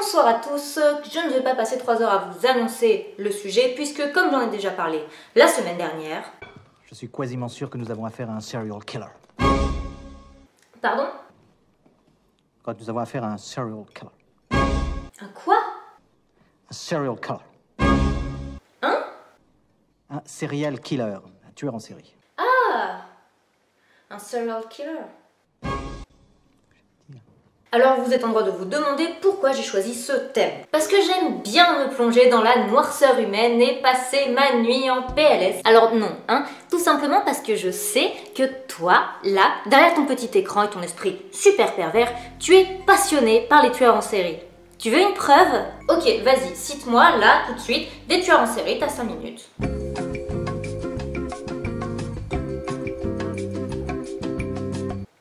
Bonsoir à tous, je ne vais pas passer 3 heures à vous annoncer le sujet puisque comme j'en ai déjà parlé la semaine dernière... Je suis quasiment sûr que nous avons affaire à un serial killer. Pardon? Quand nous avons affaire à un serial killer. Un quoi? Un serial killer. Hein? Un serial killer, un tueur en série. Ah! Un serial killer. Alors vous êtes en droit de vous demander pourquoi j'ai choisi ce thème. Parce que j'aime bien me plonger dans la noirceur humaine et passer ma nuit en PLS. Alors non, hein, tout simplement parce que je sais que toi, là, derrière ton petit écran et ton esprit super pervers, tu es passionné par les tueurs en série. Tu veux une preuve? Ok, vas-y, cite-moi là, tout de suite, des tueurs en série, t'as 5 minutes.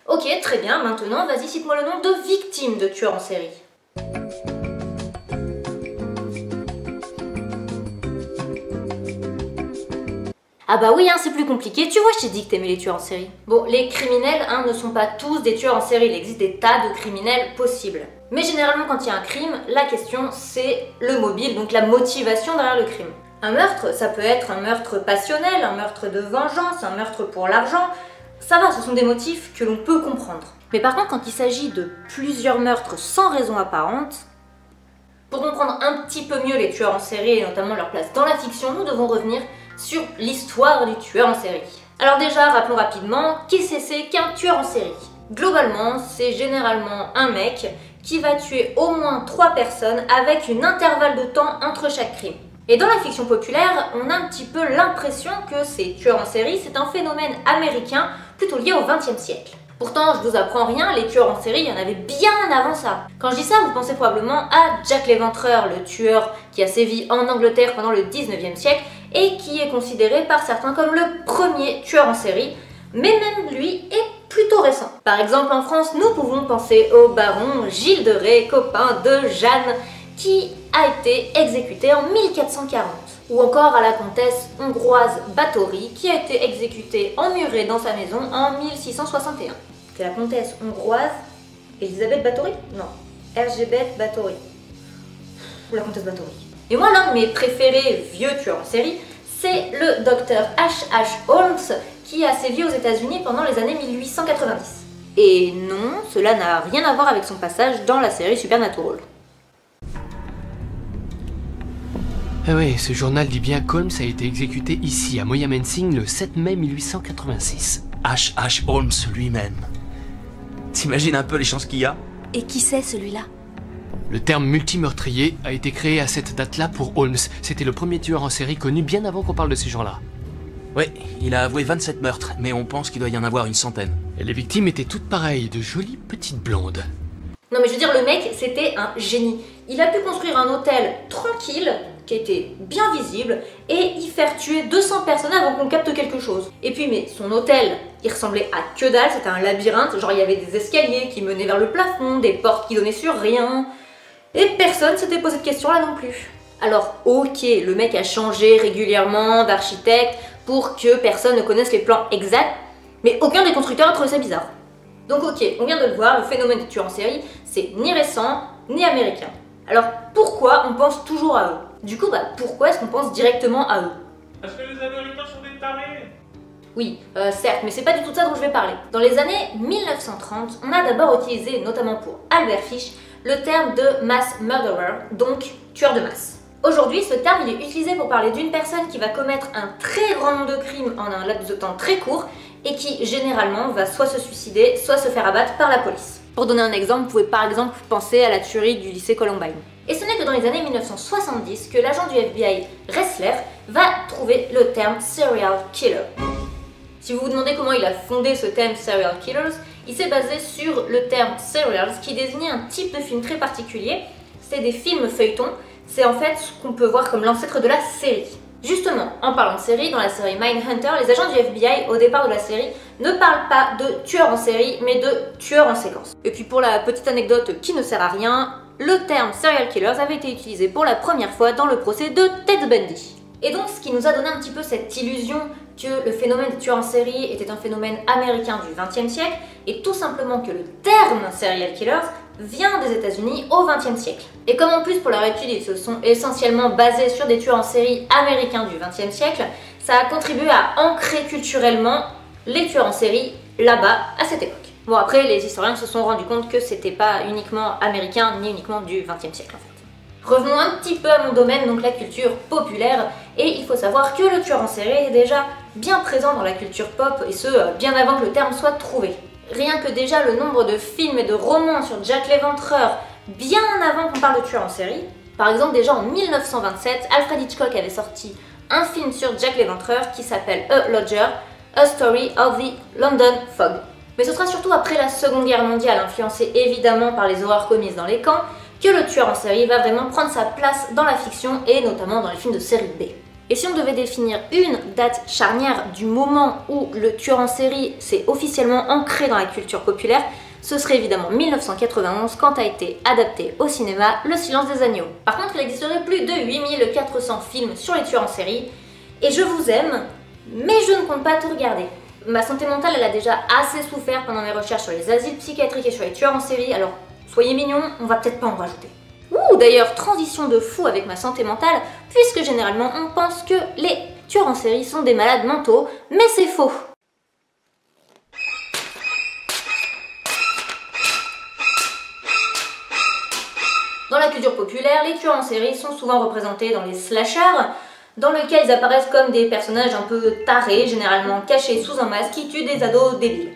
Ok, très bien, maintenant, vas-y, cite-moi le nom de victimes de tueurs en série. Ah bah oui, hein, c'est plus compliqué, tu vois, je t'ai dit que t'aimais les tueurs en série. Bon, les criminels hein, ne sont pas tous des tueurs en série, il existe des tas de criminels possibles. Mais généralement, quand il y a un crime, la question c'est le mobile, donc la motivation derrière le crime. Un meurtre, ça peut être un meurtre passionnel, un meurtre de vengeance, un meurtre pour l'argent. Ça va, ce sont des motifs que l'on peut comprendre. Mais par contre, quand il s'agit de plusieurs meurtres sans raison apparente, pour comprendre un petit peu mieux les tueurs en série et notamment leur place dans la fiction, nous devons revenir sur l'histoire du tueur en série. Alors déjà, rappelons rapidement, qu'est-ce que c'est qu'un tueur en série? Globalement, c'est généralement un mec qui va tuer au moins 3 personnes avec une intervalle de temps entre chaque crime. Et dans la fiction populaire, on a un petit peu l'impression que ces tueurs en série, c'est un phénomène américain plutôt lié au XXe siècle. Pourtant, je vous apprends rien, les tueurs en série, il y en avait bien avant ça. Quand je dis ça, vous pensez probablement à Jack l'Éventreur, le tueur qui a sévi en Angleterre pendant le 19e siècle et qui est considéré par certains comme le premier tueur en série, mais même lui est plutôt récent. Par exemple, en France, nous pouvons penser au baron Gilles de Rais, copain de Jeanne, qui a été exécuté en 1440. Ou encore à la comtesse hongroise Báthory, qui a été exécutée emmurée dans sa maison en 1661. C'est la comtesse hongroise Elisabeth Báthory? Non, Erzsébet Báthory. Ou la comtesse Báthory. Et moi, l'un de mes préférés vieux tueurs en série, c'est le docteur H.H. Holmes, qui a sévi aux États-Unis pendant les années 1890. Et non, cela n'a rien à voir avec son passage dans la série Supernatural. Ah ouais, ce journal dit bien qu'Holmes a été exécuté ici, à Moyamensing, le 7 mai 1886. H.H. Holmes lui-même. T'imagines un peu les chances qu'il y a? Et qui c'est celui-là? Le terme multimeurtrier a été créé à cette date-là pour Holmes. C'était le premier tueur en série connu bien avant qu'on parle de ces gens-là. Ouais, il a avoué 27 meurtres, mais on pense qu'il doit y en avoir une centaine. Et les victimes étaient toutes pareilles, de jolies petites blondes. Non mais je veux dire, le mec, c'était un génie. Il a pu construire un hôtel tranquille, qui était bien visible, et y faire tuer 200 personnes avant qu'on capte quelque chose. Et puis, mais son hôtel, il ressemblait à que dalle, c'était un labyrinthe, genre il y avait des escaliers qui menaient vers le plafond, des portes qui donnaient sur rien, et personne s'était posé de questions là non plus. Alors ok, le mec a changé régulièrement d'architecte pour que personne ne connaisse les plans exacts, mais aucun des constructeurs a trouvé ça bizarre. Donc ok, on vient de le voir, le phénomène des tueurs en série, c'est ni récent, ni américain. Alors pourquoi on pense toujours à eux? Du coup, pourquoi est-ce qu'on pense directement à eux? Parce que les Américains sont des tarés. Oui, certes, mais c'est pas du tout de ça dont je vais parler. Dans les années 1930, on a d'abord utilisé, notamment pour Albert Fish, le terme de mass murderer, donc tueur de masse. Aujourd'hui, ce terme il est utilisé pour parler d'une personne qui va commettre un très grand nombre de crimes en un laps de temps très court et qui, généralement, va soit se suicider, soit se faire abattre par la police. Pour donner un exemple, vous pouvez par exemple penser à la tuerie du lycée Columbine. Et ce n'est que dans les années 1970 que l'agent du FBI, Ressler, va trouver le terme serial killer. Si vous vous demandez comment il a fondé ce terme serial killers, il s'est basé sur le terme serials qui désignait un type de film très particulier. C'était des films feuilletons, c'est en fait ce qu'on peut voir comme l'ancêtre de la série. Justement, en parlant de série, dans la série Mindhunter, les agents du FBI, au départ de la série, ne parlent pas de tueurs en série, mais de tueurs en séquence. Et puis pour la petite anecdote qui ne sert à rien, le terme serial killers avait été utilisé pour la première fois dans le procès de Ted Bundy. Et donc ce qui nous a donné un petit peu cette illusion que le phénomène des tueurs en série était un phénomène américain du XXe siècle, et tout simplement que le terme serial killers vient des États-Unis au XXe siècle. Et comme en plus pour leur étude ils se sont essentiellement basés sur des tueurs en série américains du XXe siècle, ça a contribué à ancrer culturellement les tueurs en série là-bas à cette époque. Bon après les historiens se sont rendus compte que c'était pas uniquement américain ni uniquement du XXe siècle en fait. Revenons un petit peu à mon domaine, donc la culture populaire, et il faut savoir que le tueur en série est déjà bien présent dans la culture pop, et ce, bien avant que le terme soit trouvé. Rien que déjà le nombre de films et de romans sur Jack l'Éventreur, bien avant qu'on parle de tueur en série. Par exemple, déjà en 1927, Alfred Hitchcock avait sorti un film sur Jack l'Éventreur qui s'appelle A Lodger, A Story of the London Fog. Mais ce sera surtout après la Seconde Guerre mondiale, influencée évidemment par les horreurs commises dans les camps, que le tueur en série va vraiment prendre sa place dans la fiction et notamment dans les films de série B. Et si on devait définir une date charnière du moment où le tueur en série s'est officiellement ancré dans la culture populaire, ce serait évidemment 1991 quand a été adapté au cinéma Le Silence des Agneaux. Par contre, il existerait plus de 8400 films sur les tueurs en série, et je vous aime, mais je ne compte pas tout regarder. Ma santé mentale, elle a déjà assez souffert pendant mes recherches sur les asiles psychiatriques et sur les tueurs en série, alors soyez mignons, on va peut-être pas en rajouter. Ouh, d'ailleurs, transition de fou avec ma santé mentale, puisque généralement on pense que les tueurs en série sont des malades mentaux, mais c'est faux. Dans la culture populaire, les tueurs en série sont souvent représentés dans les slashers, dans lesquels ils apparaissent comme des personnages un peu tarés, généralement cachés sous un masque, qui tuent des ados débiles.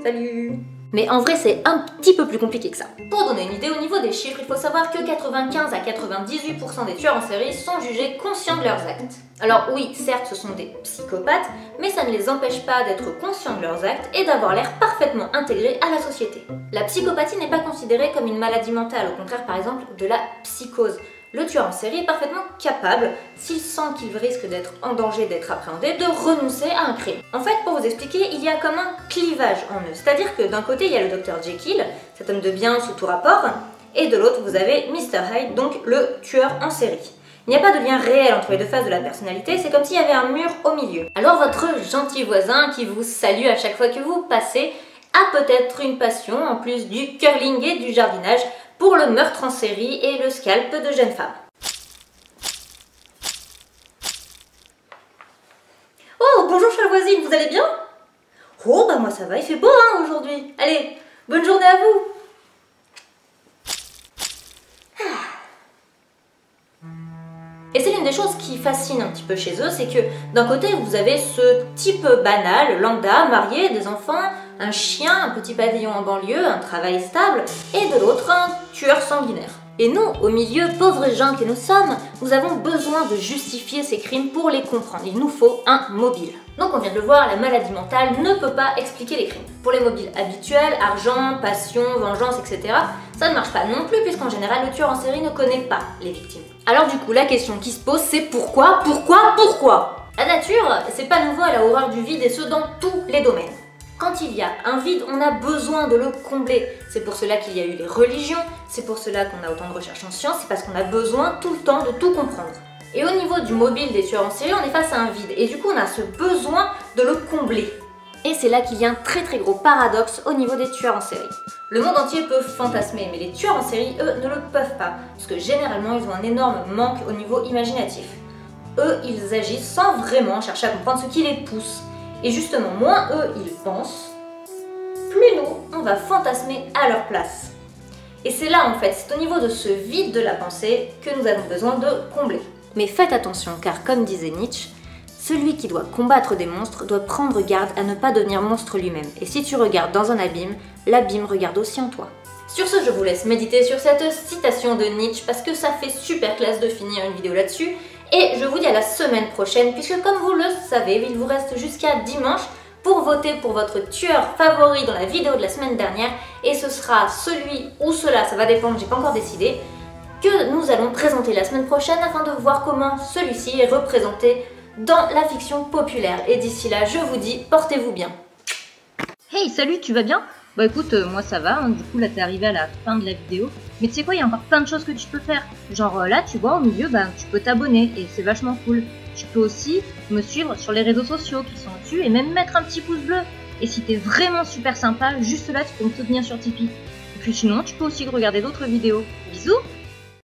Salut! Mais en vrai, c'est un petit peu plus compliqué que ça. Pour donner une idée au niveau des chiffres, il faut savoir que 95 à 98% des tueurs en série sont jugés conscients de leurs actes. Alors oui, certes, ce sont des psychopathes, mais ça ne les empêche pas d'être conscients de leurs actes et d'avoir l'air parfaitement intégrés à la société. La psychopathie n'est pas considérée comme une maladie mentale, au contraire par exemple de la psychose. Le tueur en série est parfaitement capable, s'il sent qu'il risque d'être en danger d'être appréhendé, de renoncer à un crime. En fait, pour vous expliquer, il y a comme un clivage en eux. C'est-à-dire que d'un côté, il y a le Dr Jekyll, cet homme de bien sous tout rapport, et de l'autre, vous avez Mr Hyde, donc le tueur en série. Il n'y a pas de lien réel entre les deux faces de la personnalité, c'est comme s'il y avait un mur au milieu. Alors votre gentil voisin qui vous salue à chaque fois que vous passez a peut-être une passion, en plus du curling et du jardinage, pour le meurtre en série et le scalp de jeunes femmes. Oh, bonjour chère voisine, vous allez bien? Oh, bah moi ça va, il fait beau hein aujourd'hui. Allez, bonne journée à vous. Et c'est l'une des choses qui fascine un petit peu chez eux, c'est que d'un côté vous avez ce type banal, lambda, marié, des enfants, un chien, un petit pavillon en banlieue, un travail stable, et de l'autre un tueur sanguinaire. Et nous, au milieu, pauvres gens que nous sommes, nous avons besoin de justifier ces crimes pour les comprendre. Il nous faut un mobile. Donc on vient de le voir, la maladie mentale ne peut pas expliquer les crimes. Pour les mobiles habituels, argent, passion, vengeance, etc., ça ne marche pas non plus puisqu'en général le tueur en série ne connaît pas les victimes. Alors du coup, la question qui se pose c'est pourquoi? La nature, c'est pas nouveau, elle a horreur du vide et ce dans tous les domaines. Quand il y a un vide, on a besoin de le combler. C'est pour cela qu'il y a eu les religions, c'est pour cela qu'on a autant de recherches en sciences, c'est parce qu'on a besoin tout le temps de tout comprendre. Et au niveau du mobile des tueurs en série, on est face à un vide, et du coup on a ce besoin de le combler. Et c'est là qu'il y a un très gros paradoxe au niveau des tueurs en série. Le monde entier peut fantasmer, mais les tueurs en série, eux, ne le peuvent pas, parce que généralement ils ont un énorme manque au niveau imaginatif. Eux, ils agissent sans vraiment chercher à comprendre ce qui les pousse. Et justement, moins eux, ils pensent, plus nous, on va fantasmer à leur place. Et c'est là, en fait, c'est au niveau de ce vide de la pensée que nous avons besoin de combler. Mais faites attention, car comme disait Nietzsche, celui qui doit combattre des monstres doit prendre garde à ne pas devenir monstre lui-même. Et si tu regardes dans un abîme, l'abîme regarde aussi en toi. Sur ce, je vous laisse méditer sur cette citation de Nietzsche, parce que ça fait super classe de finir une vidéo là-dessus. Et je vous dis à la semaine prochaine, puisque comme vous le savez, il vous reste jusqu'à dimanche pour voter pour votre tueur favori dans la vidéo de la semaine dernière. Et ce sera celui ou cela, ça va dépendre, j'ai pas encore décidé, que nous allons présenter la semaine prochaine afin de voir comment celui-ci est représenté dans la fiction populaire. Et d'ici là, je vous dis, portez-vous bien. Hey, salut, tu vas bien? Bah écoute, moi ça va, hein, du coup là t'es arrivé à la fin de la vidéo. Mais tu sais quoi, il y a encore plein de choses que tu peux faire. Genre là, tu vois, au milieu, bah tu peux t'abonner et c'est vachement cool. Tu peux aussi me suivre sur les réseaux sociaux qui sont dessus et même mettre un petit pouce bleu. Et si t'es vraiment super sympa, juste là tu peux me soutenir sur Tipeee. Et puis sinon, tu peux aussi regarder d'autres vidéos. Bisous!